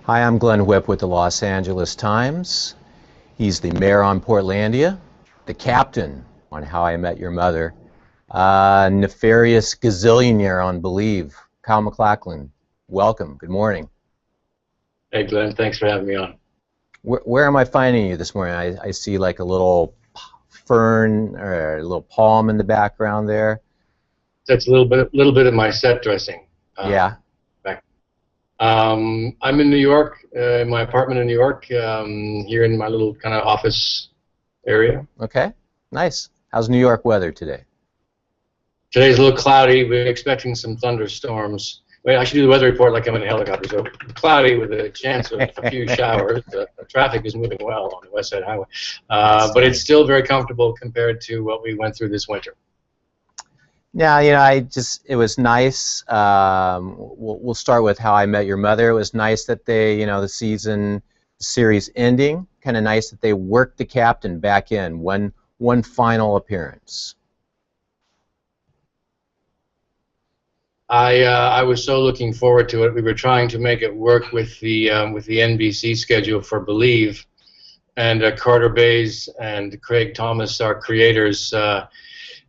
Hi, I'm Glenn Whipp with the Los Angeles Times. He's the mayor on Portlandia, the captain on How I Met Your Mother, nefarious gazillionaire on Believe, Kyle MacLachlan. Welcome. Good morning. Hey, Glenn. Thanks for having me on. Where am I finding you this morning? I see like a little fern or a little palm in the background there. That's a little bit of my set dressing. Yeah. I'm in New York, in my apartment in New York, here in my little kind of office area. Okay. Nice. How's New York weather today? Today's a little cloudy. We're expecting some thunderstorms. Wait, I should do the weather report like I'm in a helicopter. So cloudy with a chance of a few showers. The traffic is moving well on the West Side Highway, but it's still very comfortable compared to what we went through this winter. Yeah, it was nice. We'll start with How I Met Your Mother. It was nice that they, the series ending. Kind of nice that they worked the captain back in one final appearance. I was so looking forward to it. We were trying to make it work with the NBC schedule for Believe, and Carter Bays and Craig Thomas, our creators,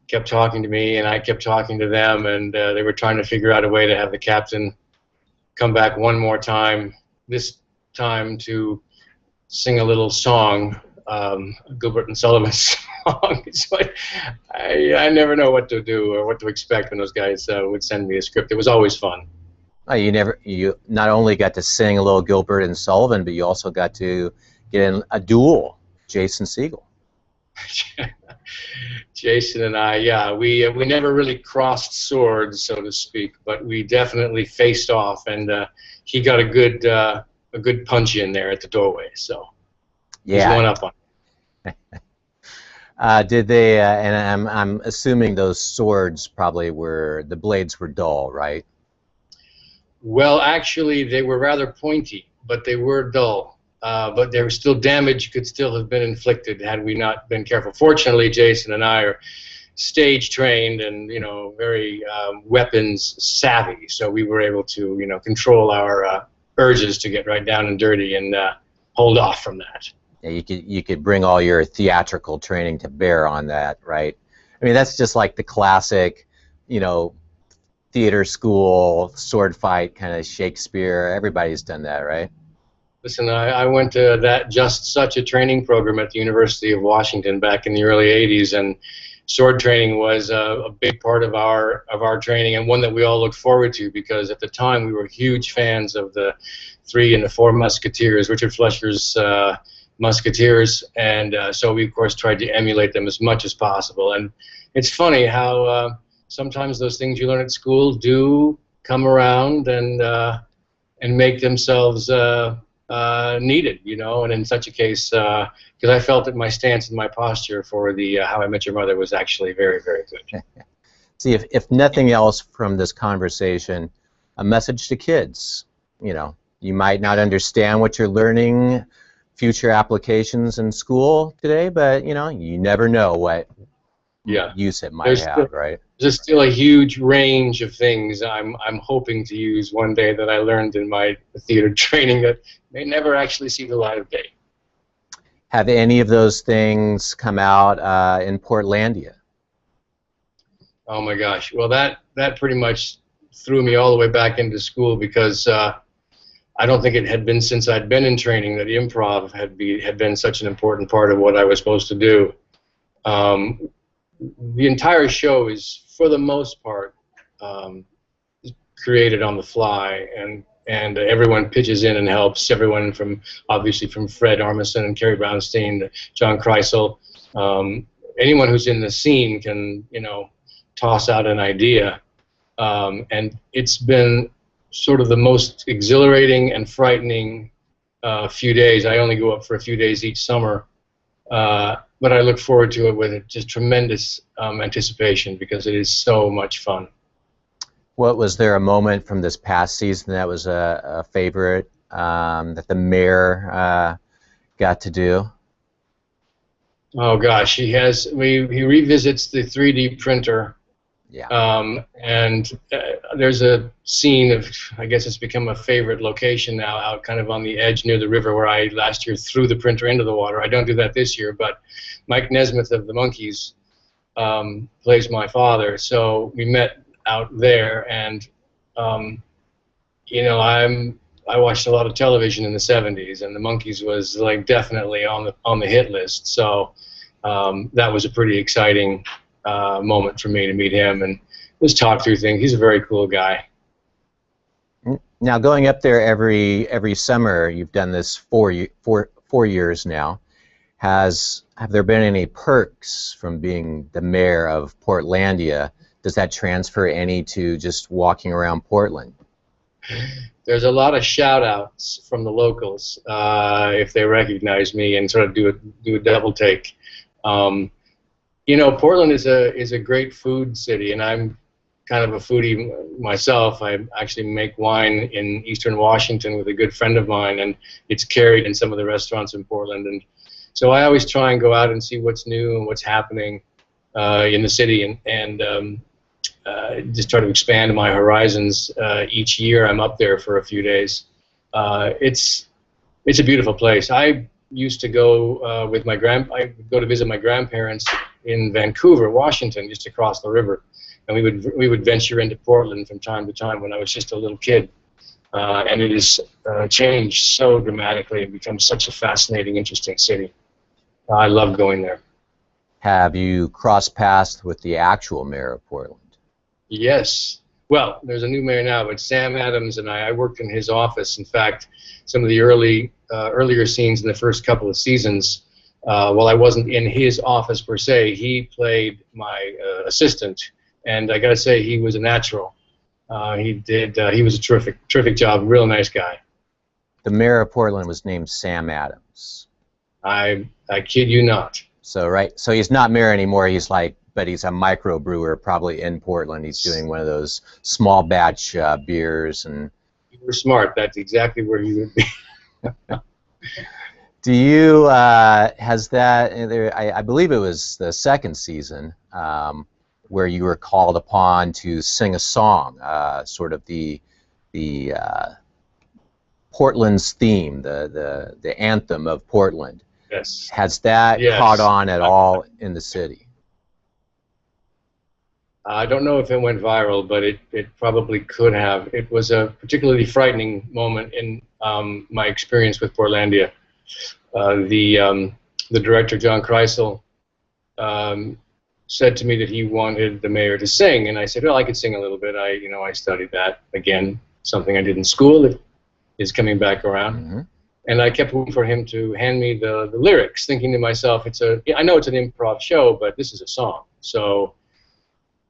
kept talking to me, and I kept talking to them, and they were trying to figure out a way to have the captain come back one more time, this time to sing a little song, Gilbert and Sullivan's song. So I never know what to do or what to expect when those guys would send me a script. It was always fun. Oh, you not only got to sing a little Gilbert and Sullivan, but you also got to get in a duel, Jason Segel. Jason and I, yeah, we never really crossed swords, so to speak, but we definitely faced off, and he got a good punch in there at the doorway. So yeah, he's going up on. Did they? And I'm assuming those swords probably the blades were dull, right? Well, actually, they were rather pointy, but they were dull. But there was still damage could still have been inflicted had we not been careful. Fortunately, Jason and I are stage trained and very weapons savvy, so we were able to control our urges to get right down and dirty and hold off from that. Yeah, you could bring all your theatrical training to bear on that, right? I mean, that's just like the classic, theater school sword fight kind of Shakespeare. Everybody's done that, right? Listen, I went to just such a training program at the University of Washington back in the early '80s, and sword training was a big part of our training, and one that we all looked forward to, because at the time we were huge fans of the Three and the Four Musketeers, Richard Fleischer's Musketeers, and so we of course tried to emulate them as much as possible. And it's funny how sometimes those things you learn at school do come around and make themselves needed, and in such a case, because I felt that my stance and my posture for the How I Met Your Mother was actually very, very good. See, if nothing else from this conversation, a message to kids. You might not understand what you're learning, future applications in school today, but you never know what use it might have, right? There's still a huge range of things I'm hoping to use one day that I learned in my theater training that may never actually see the light of day. Have any of those things come out in Portlandia? Oh my gosh! Well, that pretty much threw me all the way back into school, because I don't think it had been since I'd been in training that improv had been such an important part of what I was supposed to do. The entire show is, for the most part, created on the fly, and everyone pitches in and helps. Everyone obviously from Fred Armisen and Carrie Brownstein to John Kreisel. Anyone who's in the scene can toss out an idea, and it's been sort of the most exhilarating and frightening few days. I only go up for a few days each summer. But I look forward to it with just tremendous anticipation, because it is so much fun. Was there a moment from this past season that was a favorite that the mayor got to do? Oh gosh, he revisits the 3D printer Yeah. And there's a scene of, I guess it's become a favorite location now, out kind of on the edge near the river, where I last year threw the printer into the water. I don't do that this year, but Mike Nesmith of the Monkees plays my father, so we met out there. And you know, I watched a lot of television in the '70s, and the Monkees was like definitely on the hit list. So that was a pretty exciting moment for me to meet him and just talk through things. He's a very cool guy. Now, going up there every summer, you've done this four years now. Have there been any perks from being the mayor of Portlandia? Does that transfer any to just walking around Portland? There's a lot of shout-outs from the locals if they recognize me and sort of do a double take. You know, Portland is a great food city, and I'm kind of a foodie myself. I actually make wine in Eastern Washington with a good friend of mine, and it's carried in some of the restaurants in Portland. And so I always try and go out and see what's new and what's happening in the city, and just try to expand my horizons. Each year I'm up there for a few days. It's a beautiful place. I used to go I would go to visit my grandparents in Vancouver, Washington, just across the river, and we would venture into Portland from time to time when I was just a little kid. And it has changed so dramatically and become such a fascinating, interesting city. I love going there. Have you crossed paths with the actual mayor of Portland? Yes. Well, there's a new mayor now, but Sam Adams and I worked in his office. In fact, some of the earlier scenes in the first couple of seasons, while I wasn't in his office per se, he played my assistant, and I got to say, he was a natural. He was a terrific job. Real nice guy. The mayor of Portland was named Sam Adams. I kid you not. So he's not mayor anymore. But he's a microbrewer, probably in Portland. He's doing one of those small batch beers. And you were smart. That's exactly where he would be. Do you has that? I believe it was the second season where you were called upon to sing a song, sort of the Portland's theme, the anthem of Portland. Yes. Has that caught on at all in the city? I don't know if it went viral, but it probably could have. It was a particularly frightening moment in my experience with Portlandia. The director, John Kreisel, said to me that he wanted the mayor to sing, and I said, well, I could sing a little bit. I studied that. Again, something I did in school that is coming back around. Mm-hmm. And I kept waiting for him to hand me the lyrics, thinking to myself, I know it's an improv show, but this is a song. So,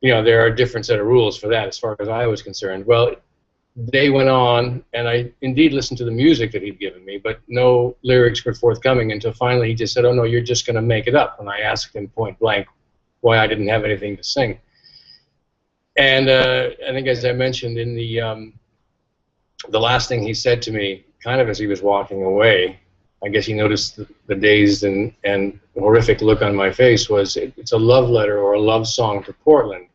you know, there are a different set of rules for that as far as I was concerned. Well, they went on, and I indeed listened to the music that he'd given me, but no lyrics were forthcoming until finally he just said, oh, no, you're just going to make it up. And I asked him point blank why I didn't have anything to sing. And I think, as I mentioned, in the last thing he said to me, kind of as he was walking away, I guess he noticed the dazed and horrific look on my face, was it's a love letter or a love song to Portland.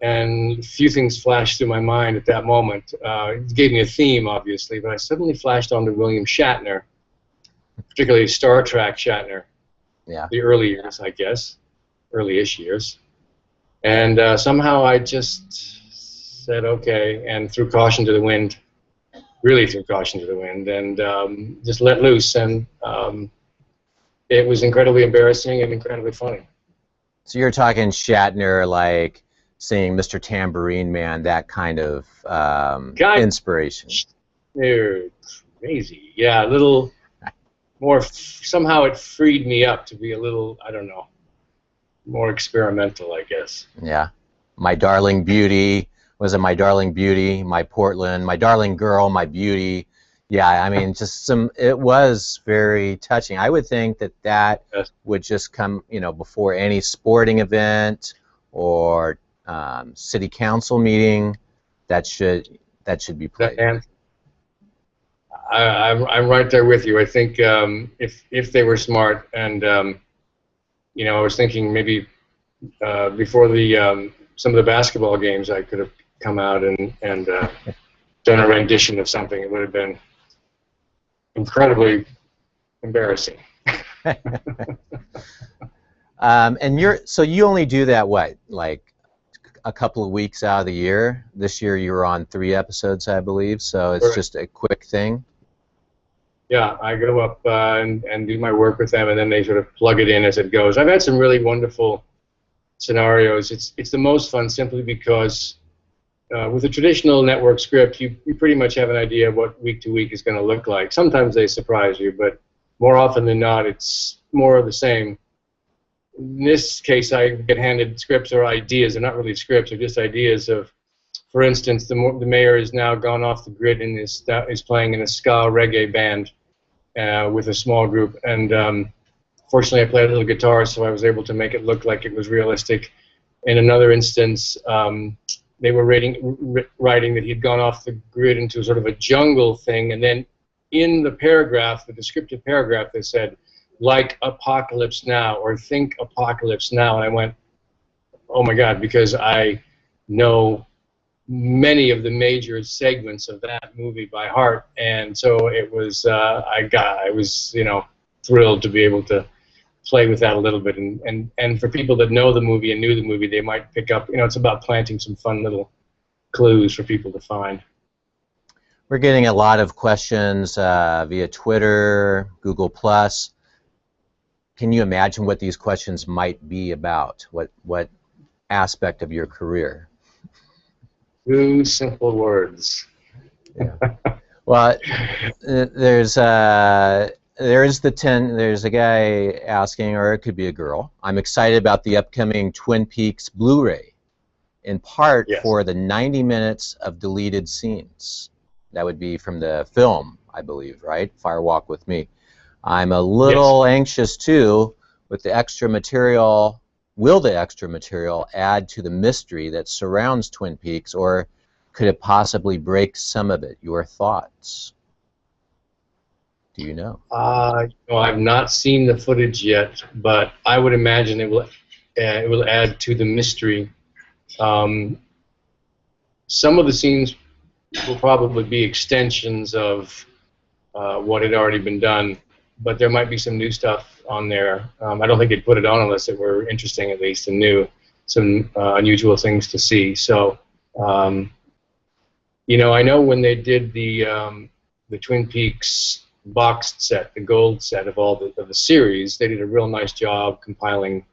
And a few things flashed through my mind at that moment. It gave me a theme, obviously, but I suddenly flashed onto William Shatner, particularly Star Trek Shatner. Yeah. The early years, I guess, early-ish years. And somehow I just said, okay, and threw caution to the wind. Really threw caution to the wind, and just let loose, and it was incredibly embarrassing and incredibly funny. So you're talking Shatner, like singing Mr. Tambourine Man, that kind of inspiration. They're crazy. Yeah, a little more, somehow it freed me up to be a little, I don't know, more experimental, I guess. Yeah. My Darling Beauty. Was it My Darling Beauty, My Portland, My Darling Girl, My Beauty? Yeah, I mean, it was very touching. I would think that yes. would just come, before any sporting event or city council meeting. That should be played. I'm right there with you. I think if they were smart, and I was thinking maybe before the some of the basketball games, I could have come out and done a rendition of something. It would have been incredibly embarrassing. And so you only do that, what, like a couple of weeks out of the year? This year you were on 3 episodes, I believe, so it's just a quick thing. Yeah, I go up and do my work with them, and then they sort of plug it in as it goes. I've had some really wonderful scenarios. It's the most fun simply because with a traditional network script, you pretty much have an idea of what week to week is going to look like. Sometimes they surprise you, but more often than not, it's more of the same. In this case, I get handed scripts or ideas. They're not really scripts; they're just ideas of, for instance, the mayor has now gone off the grid and is playing in a ska reggae band with a small group. And fortunately, I played a little guitar, so I was able to make it look like it was realistic. In another instance, they were writing that he'd gone off the grid into sort of a jungle thing, and then in the paragraph, the descriptive paragraph, they said, like apocalypse now, or think apocalypse now. And I went, oh my God, because I know many of the major segments of that movie by heart, and so it was I was thrilled to be able to play with that a little bit, and for people that know the movie and knew the movie, they might pick up, it's about planting some fun little clues for people to find. We're getting a lot of questions via Twitter, Google+. Can you imagine what these questions might be about? What aspect of your career? 2 simple words. Yeah. Well, there's a guy asking, or it could be a girl. I'm excited about the upcoming Twin Peaks Blu-ray, in part for the 90 minutes of deleted scenes. That would be from the film, I believe, right? Fire Walk with Me. I'm a little anxious too with the extra material. Will the extra material add to the mystery that surrounds Twin Peaks, or could it possibly break some of it? Your thoughts? Do you know? I've not seen the footage yet, but I would imagine it will add to the mystery. Some of the scenes will probably be extensions of what had already been done, but there might be some new stuff on there. I don't think they'd put it on unless it were interesting, at least, and new, some unusual things to see. So, I know when they did the Twin Peaks boxed set, the gold set of all the series, they did a real nice job compiling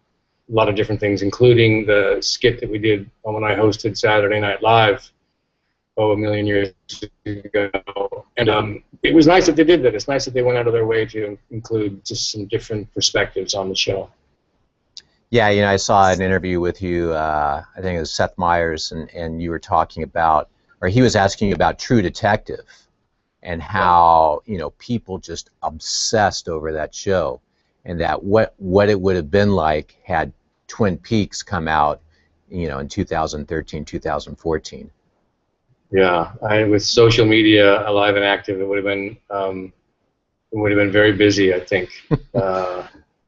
a lot of different things, including the skit that we did when I hosted Saturday Night Live, a million years ago. And it was nice that they did that. It's nice that they went out of their way to include just some different perspectives on the show. Yeah, I saw an interview with you, I think it was Seth Meyers, and you were talking about, or he was asking you about True Detective and how, people just obsessed over that show, and that what it would have been like had Twin Peaks come out, in 2013, 2014. Yeah, with social media alive and active, it would have been very busy, I think. Would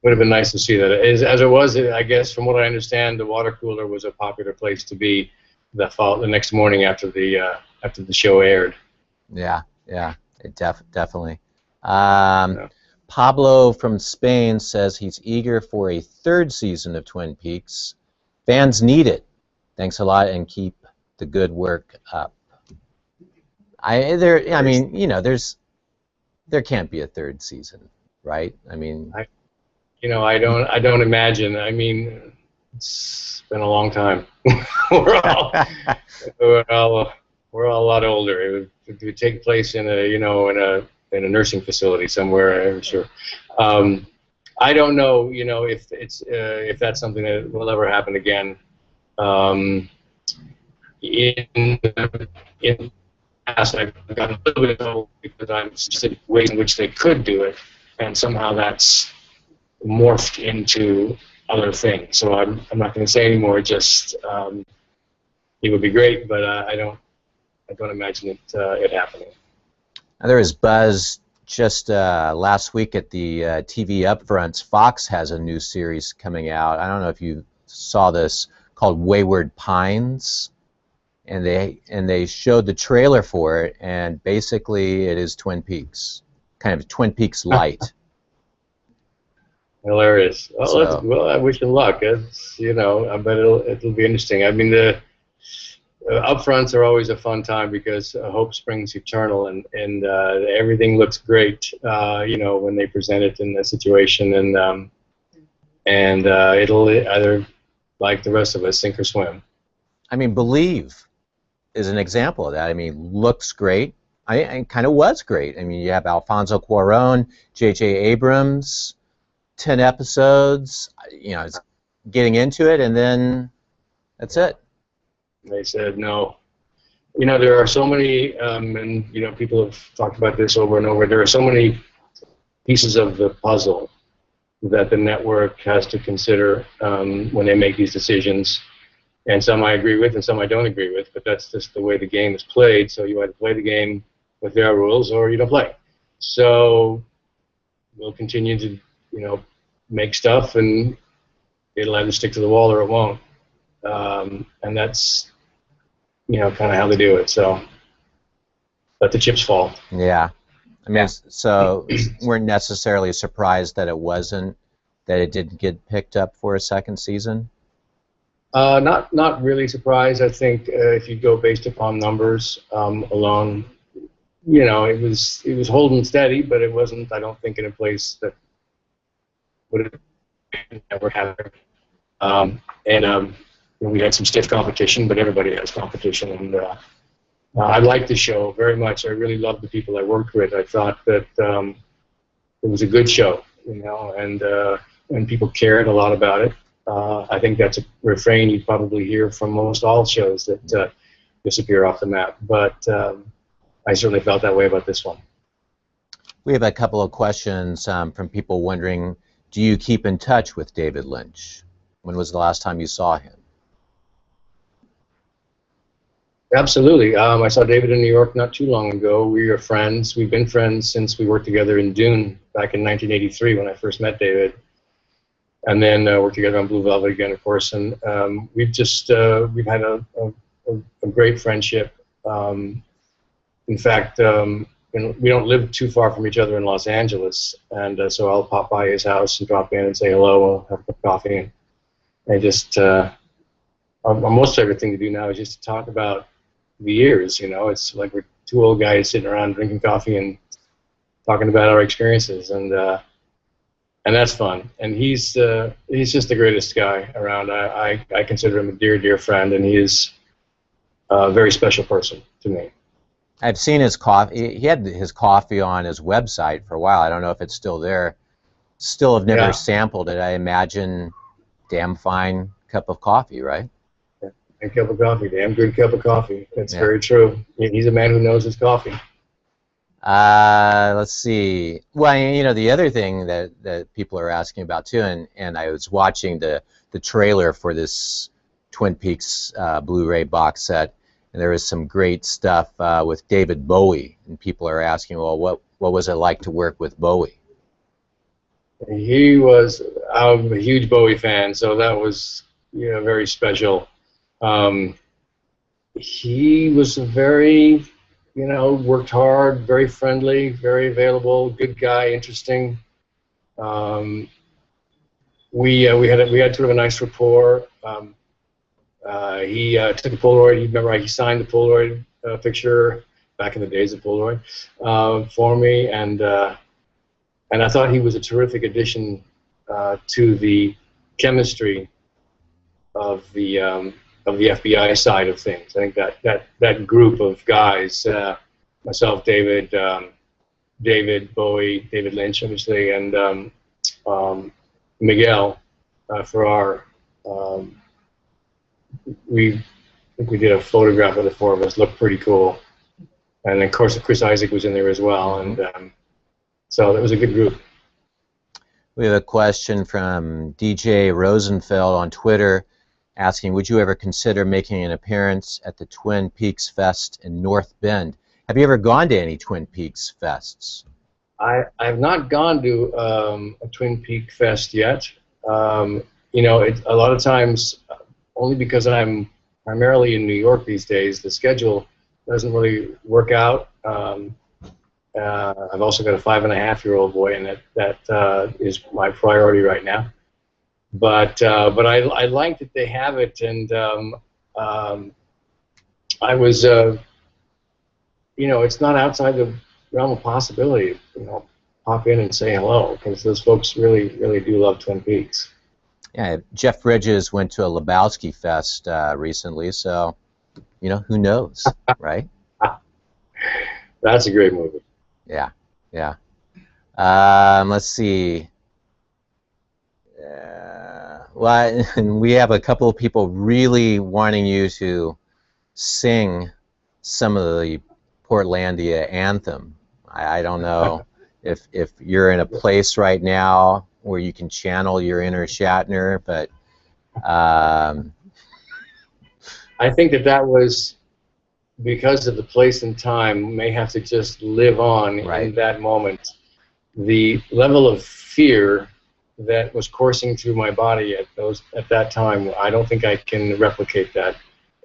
have been nice to see that. As it was, I guess, from what I understand, the water cooler was a popular place to be the next morning after the show aired. Yeah, it definitely. Pablo from Spain says he's eager for a 3rd season of Twin Peaks. Fans need it. Thanks a lot, and keep the good work up. There can't be a 3rd season, right? I don't imagine. It's been a long time. we're all a lot older. It would take place in a nursing facility somewhere, I'm sure. I don't know, if that's something that will ever happen again. In the past, I've gotten a little bit old because I'm interested in ways in which they could do it, and somehow that's morphed into other things. So I'm not going to say anymore. Just it would be great, but I don't imagine it happening. Now, there was buzz just last week at the TV upfronts. Fox has a new series coming out. I don't know if you saw this, called Wayward Pines, and they showed the trailer for it, and basically it is Twin Peaks, kind of Twin Peaks light. Hilarious. Well, So, well, I wish him luck. It's, you know, I bet it'll be interesting. I mean, the upfronts are always a fun time because hope springs eternal, and everything looks great, you know, when they present it in the situation, and it'll either, like the rest of us, sink or swim. I mean, Believe is an example of that. I mean, looks great. It kind of was great. I mean, you have Alfonso Cuarón, J.J. Abrams, 10 episodes. You know, it's getting into it, and then that's it. They said no. You know, there are so many, and you know, people have talked about this over and over. There are so many pieces of the puzzle that the network has to consider when they make these decisions. And some I agree with, and some I don't agree with. But that's just the way the game is played. So you either play the game with their rules, or you don't play. So we'll continue to, you know, make stuff, and it'll either stick to the wall or it won't. And that's, you know, kind of how they do it. So let the chips fall. Yeah. I mean, so weren't necessarily surprised that it didn't get picked up for a second season? Not really surprised. I think if you go based upon numbers alone, you know, it was holding steady, but it wasn't, I don't think, in a place that would have never happened. We had some stiff competition, but everybody has competition, and I liked the show very much. I really loved the people I worked with. I thought that it was a good show, you know, and people cared a lot about it. I think that's a refrain you probably hear from most all shows that disappear off the map, but I certainly felt that way about this one. We have a couple of questions from people wondering, do you keep in touch with David Lynch? When was the last time you saw him? Absolutely. I saw David in New York not too long ago. We are friends. We've been friends since we worked together in Dune back in 1983 when I first met David. And then worked together on Blue Velvet again, of course. And we've had a great friendship. In fact, we don't live too far from each other in Los Angeles, and so I'll pop by his house and drop in and say hello. We'll have a cup of coffee, and just our most favorite thing to do now is just to talk about the years. You know, it's like we're two old guys sitting around drinking coffee and talking about our experiences, and that's fun. And he's just the greatest guy around. I consider him a dear friend, and he is a very special person to me. I've seen his coffee. He had his coffee on his website for a while. I don't know if it's still there. Still have never sampled it. I imagine damn fine cup of coffee, right? Yeah, a cup of coffee, damn good cup of coffee. That's very true. He's a man who knows his coffee. Let's see. Well, you know, the other thing that people are asking about too, and I was watching the trailer for this Twin Peaks Blu-ray box set, and there was some great stuff with David Bowie, and people are asking, well, what was it like to work with Bowie? I'm a huge Bowie fan, so that was, you know, very special. He was a very, you know, worked hard, very friendly, very available, good guy, interesting. We had sort of a nice rapport. He took a Polaroid. He signed the Polaroid picture back in the days of Polaroid for me, and I thought he was a terrific addition to the chemistry of the FBI side of things. I think that group of guys, myself, David, Bowie, David Lynch, obviously, and Miguel Ferrar. I think we did a photograph of the four of us. Looked pretty cool, and of course Chris Isaac was in there as well, and so that was a good group. We have a question from DJ Rosenfeld on Twitter asking, would you ever consider making an appearance at the Twin Peaks Fest in North Bend? Have you ever gone to any Twin Peaks Fests? I have not gone to a Twin Peak Fest yet. You know, a lot of times only because I'm primarily in New York these days. The schedule doesn't really work out. I've also got a 5.5-year-old boy, and that is my priority right now. But I like that they have it, and I was, it's not outside the realm of possibility. Pop in and say hello, because those folks really, really do love Twin Peaks. Yeah, Jeff Bridges went to a Lebowski Fest recently, so who knows, right? That's a great movie. Yeah, yeah. Let's see. Well, and we have a couple of people really wanting you to sing some of the Portlandia anthem. I don't know if you're in a place right now where you can channel your inner Shatner, but I think that was because of the place and time. May have to just live on in that moment. The level of fear that was coursing through my body at that time, I don't think I can replicate that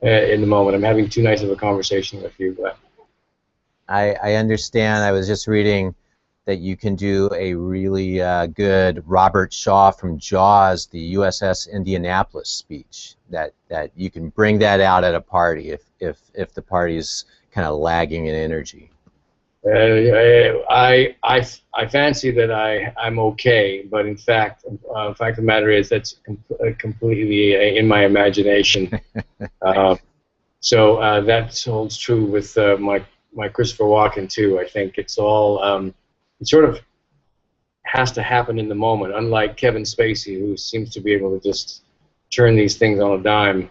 in the moment. I'm having too nice of a conversation with you, but I understand. I was just reading that you can do a really good Robert Shaw from Jaws, the USS Indianapolis speech. That you can bring that out at a party if the party's kind of lagging in energy. I fancy that I'm okay, but in fact, the fact of the matter is that's completely in my imagination. So that holds true with my Christopher Walken too. I think it's all it sort of has to happen in the moment. Unlike Kevin Spacey, who seems to be able to just turn these things on a dime,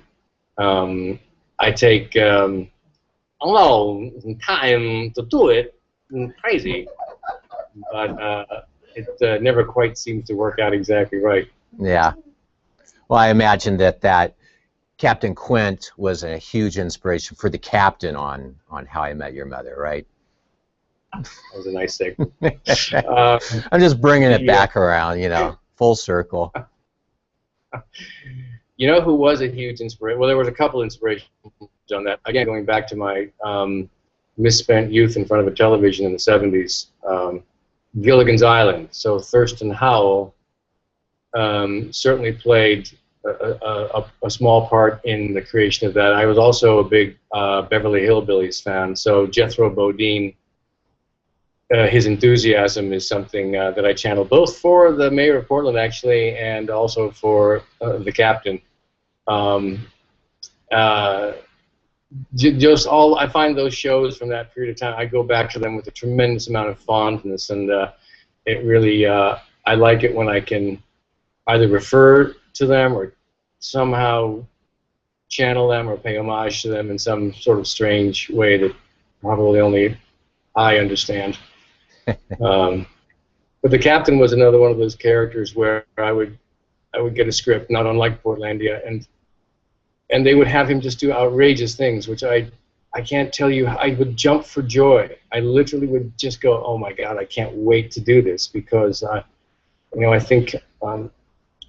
I take a long time to do it. Crazy, but it never quite seems to work out exactly right. Yeah. Well, I imagine that Captain Quint was a huge inspiration for the captain on How I Met Your Mother, right? That was a nice segment. I'm just bringing it back around, full circle. You know who was a huge inspiration? Well, there was a couple inspirations on that. Again, going back to my misspent youth in front of a television in the 70s, Gilligan's Island. So Thurston Howell certainly played a small part in the creation of that. I was also a big Beverly Hillbillies fan, so Jethro Bodine, his enthusiasm is something that I channel both for the mayor of Portland, actually, and also for the captain. Just I find those shows from that period of time, I go back to them with a tremendous amount of fondness, and it really, I like it when I can either refer to them or somehow channel them or pay homage to them in some sort of strange way that probably only I understand. But the captain was another one of those characters where I would get a script, not unlike Portlandia, and they would have him just do outrageous things, which I can't tell you. I would jump for joy. I literally would just go, "Oh my God, I can't wait to do this," because I think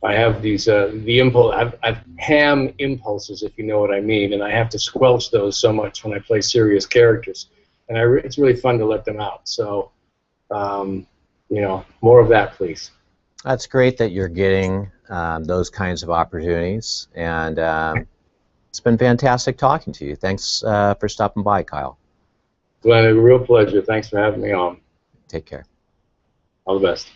I have these the impulse. I've ham impulses, if you know what I mean, and I have to squelch those so much when I play serious characters, and it's really fun to let them out. So, more of that, please. That's great that you're getting those kinds of opportunities, and it's been fantastic talking to you. Thanks for stopping by, Kyle. Glenn, a real pleasure. Thanks for having me on. Take care. All the best.